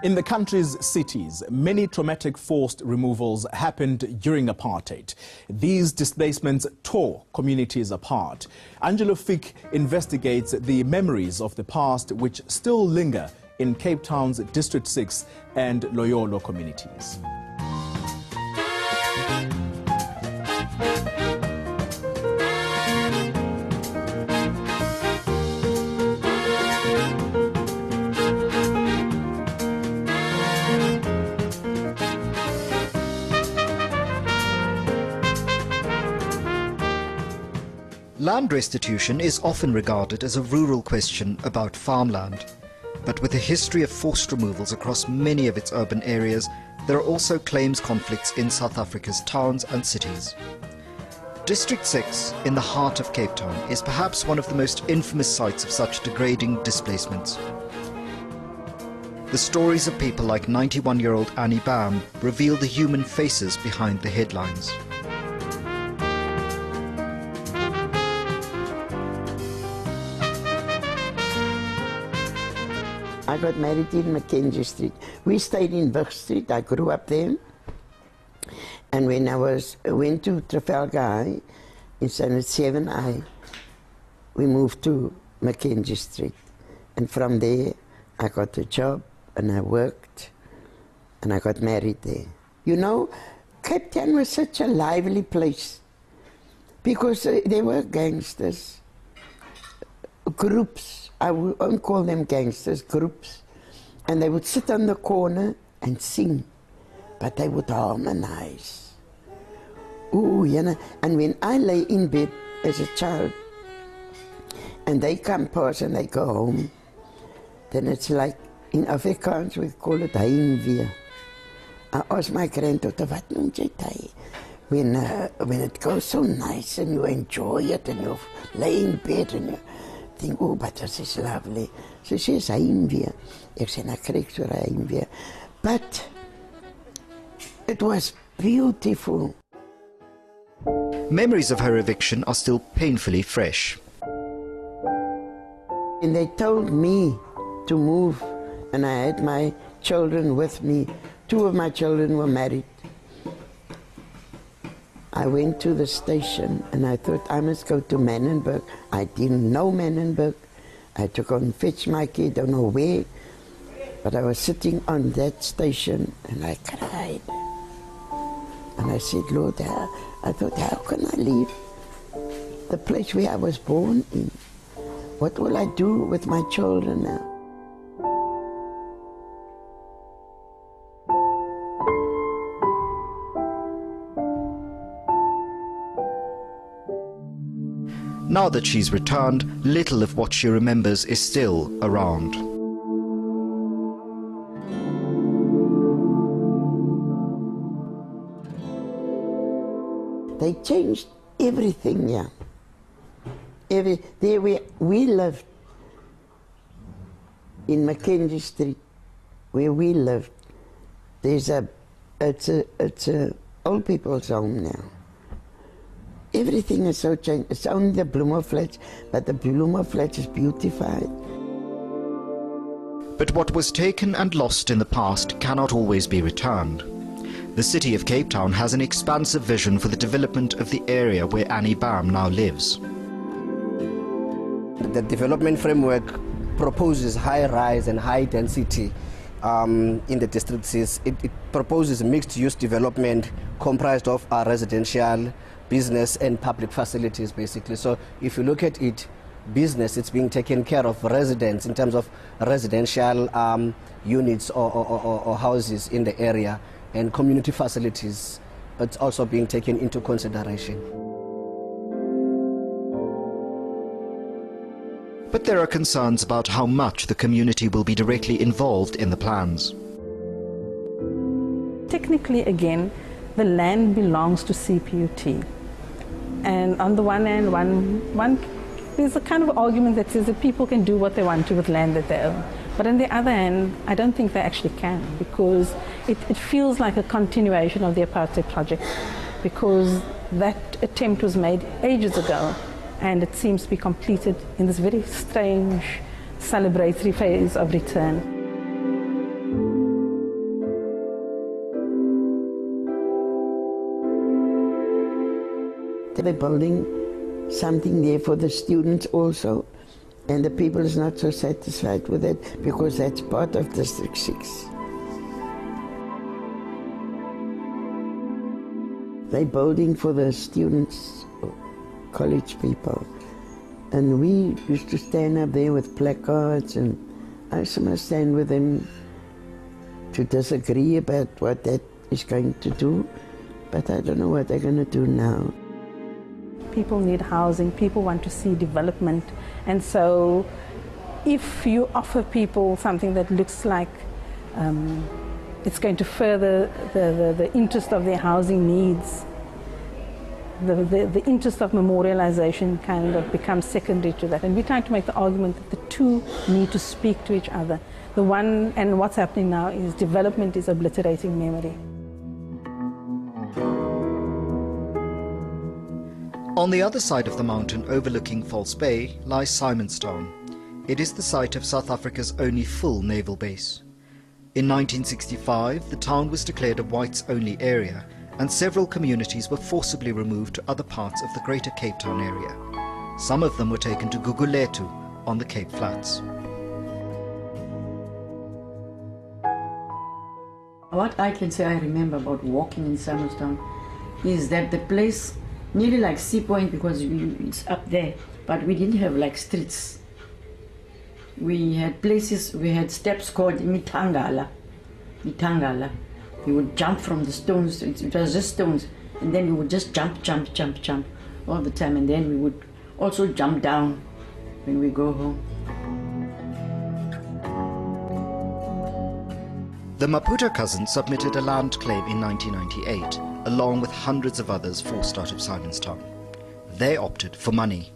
In the country's cities, many traumatic forced removals happened during apartheid. These displacements tore communities apart. Angelo Fick investigates the memories of the past which still linger in Cape Town's District 6 and Loyolo communities. Land restitution is often regarded as a rural question about farmland. But with a history of forced removals across many of its urban areas, there are also claims conflicts in South Africa's towns and cities. District 6, in the heart of Cape Town, is perhaps one of the most infamous sites of such degrading displacements. The stories of people like 91-year-old Annie Bam reveal the human faces behind the headlines. I got married in Mackenzie Street. We stayed in Buck Street. I grew up there. And when I went to Trafalgar High in Standard 7I, we moved to Mackenzie Street. And from there, I got a job and I worked and I got married there. You know, Cape Town was such a lively place because there were gangsters, groups. I won't call them gangsters, groups, and they would sit on the corner and sing, but they would harmonize. Ooh, you know, and when I lay in bed as a child, and they come past and they go home, then it's like, in Afrikaans we call it heimwee. I asked my granddaughter, what noem jy dit? When it goes so nice and you enjoy it and you lay in bed and you think, oh, but this is lovely. So she says, heimwee. Ek sê, nou kry ek so heimwee. But it was beautiful. Memories of her eviction are still painfully fresh. And they told me to move, and I had my children with me. 2 of my children were married. I went to the station and I thought I must go to Manenberg. I didn't know Manenberg. I had to go and fetch my kid, don't know where. But I was sitting on that station and I cried. And I said, Lord, I thought, how can I leave the place where I was born in? What will I do with my children now? Now that she's returned, little of what she remembers is still around. They changed everything, yeah. There we lived, in Mackenzie Street, where we lived. It's a old people's home now. Everything is so changed. It's only the Bloomer Flats, but the Bloomer Flats is beautified. But what was taken and lost in the past cannot always be returned. The city of Cape Town has an expansive vision for the development of the area where Annie Bam now lives. The development framework proposes high-rise and high-density in the districts. It proposes mixed-use development comprised of residential, business and public facilities, basically. So if you look at it, business, it's being taken care of, residents in terms of residential units or houses in the area, and community facilities, it's also being taken into consideration. But there are concerns about how much the community will be directly involved in the plans. Technically, again, the land belongs to CPUT. And on the one hand, there's a kind of argument that says that people can do what they want to with land that they own. But on the other hand, I don't think they actually can, because it feels like a continuation of the apartheid project, because that attempt was made ages ago, and it seems to be completed in this very strange celebratory phase of return. They're building something there for the students also, and the people is not so satisfied with it because that's part of District 6. They're building for the students, college people, and we used to stand up there with placards, and I used to stand with them to disagree about what that is going to do, but I don't know what they're going to do now. People need housing, people want to see development, and so if you offer people something that looks like it's going to further the interest of their housing needs, the interest of memorialization kind of becomes secondary to that. And we're trying to make the argument that the two need to speak to each other. The one, and what's happening now is development is obliterating memory. On the other side of the mountain overlooking False Bay lies Simonstown. It is the site of South Africa's only full naval base. In 1965, the town was declared a whites-only area, and several communities were forcibly removed to other parts of the Greater Cape Town area. Some of them were taken to Gugulethu on the Cape Flats. What I can say I remember about walking in Simonstown is that the place, nearly like Sea Point because it's up there, but we didn't have like streets. We had places, we had steps called mitangala. Mitangala. We would jump from the stones, it was just stones, and then we would just jump all the time, and then we would also jump down when we go home. The Maputo cousins submitted a land claim in 1998, along with hundreds of others forced out of Simonstown. They opted for money.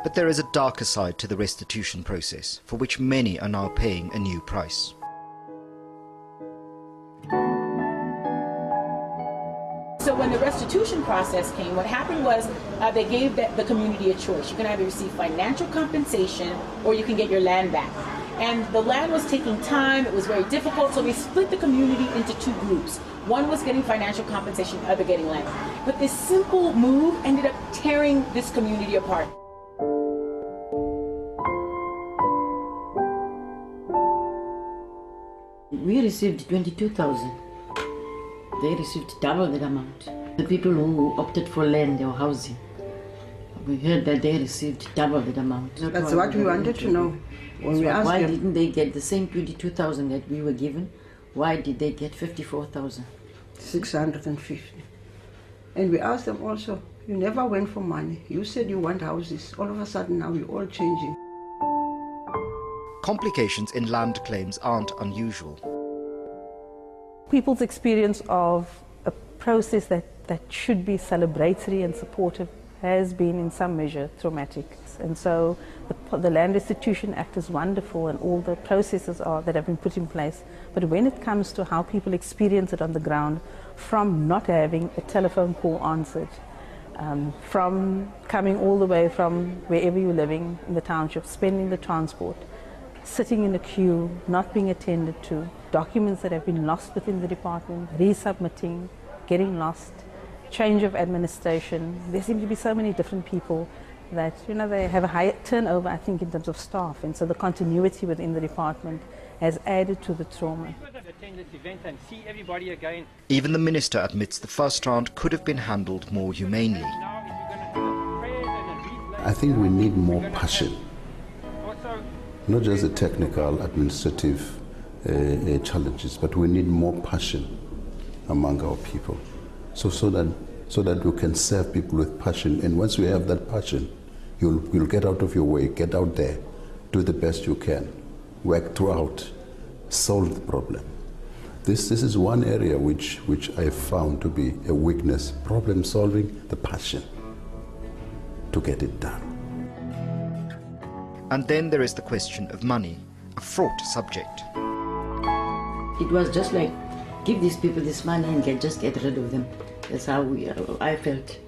But there is a darker side to the restitution process, for which many are now paying a new price. So when the restitution process came, what happened was they gave the community a choice. You can either receive financial compensation or you can get your land back. And the land was taking time, it was very difficult, so we split the community into two groups. One was getting financial compensation, the other getting land. But this simple move ended up tearing this community apart. We received 22,000. They received double that amount. The people who opted for land or housing, we heard that they received double that amount. That's what we wanted to know. When we asked why them, didn't they get the same 22,000 that we were given? Why did they get 54,000? 650. And we asked them also, you never went for money. You said you want houses. All of a sudden now you're all changing. Complications in land claims aren't unusual. People's experience of a process that should be celebratory and supportive has been in some measure traumatic. And so the Land Restitution Act is wonderful and all the processes that have been put in place. But when it comes to how people experience it on the ground, from not having a telephone call answered, from coming all the way from wherever you're living in the township, spending the transport, sitting in a queue, not being attended to, documents that have been lost within the department, resubmitting, getting lost, change of administration. There seem to be so many different people that, they have a high turnover, I think, in terms of staff. And so the continuity within the department has added to the trauma. Even the minister admits the first round could have been handled more humanely. I think we need more passion, not just the technical, administrative challenges, but we need more passion among our people, so that we can serve people with passion. And once we have that passion, you'll get out of your way, get out there, do the best you can, work throughout, solve the problem. This is one area which I found to be a weakness, problem solving, the passion to get it done. And then there is the question of money, a fraught subject. It was just like, give these people this money and just get rid of them. That's how I felt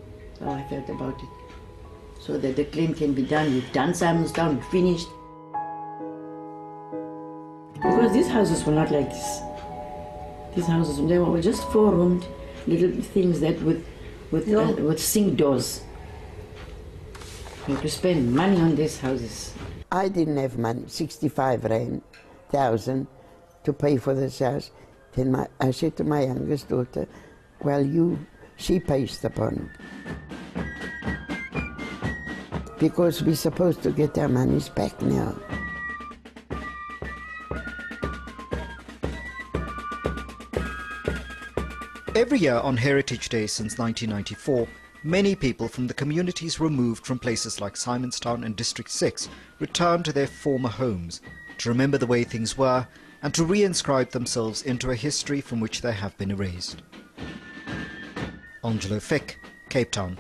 about it. So that the claim can be done. We've done Simonstown, we've finished. Because these houses were not like this. These houses, they were just 4-roomed little things that with sink doors. You have to spend money on these houses. I didn't have money, 65,000 to pay for this house. Then I said to my youngest daughter, well, she pays the bond. Because we're supposed to get our monies back now. Every year on Heritage Day since 1994, many people from the communities removed from places like Simonstown and District 6 return to their former homes to remember the way things were and to reinscribe themselves into a history from which they have been erased. Angelo Fick, Cape Town.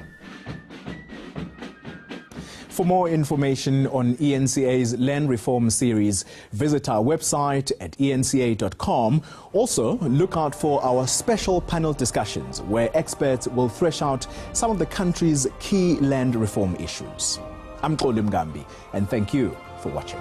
For more information on eNCA's land reform series, visit our website at enca.com. Also, look out for our special panel discussions where experts will thresh out some of the country's key land reform issues. I'm Xoli Mgambi, and thank you for watching.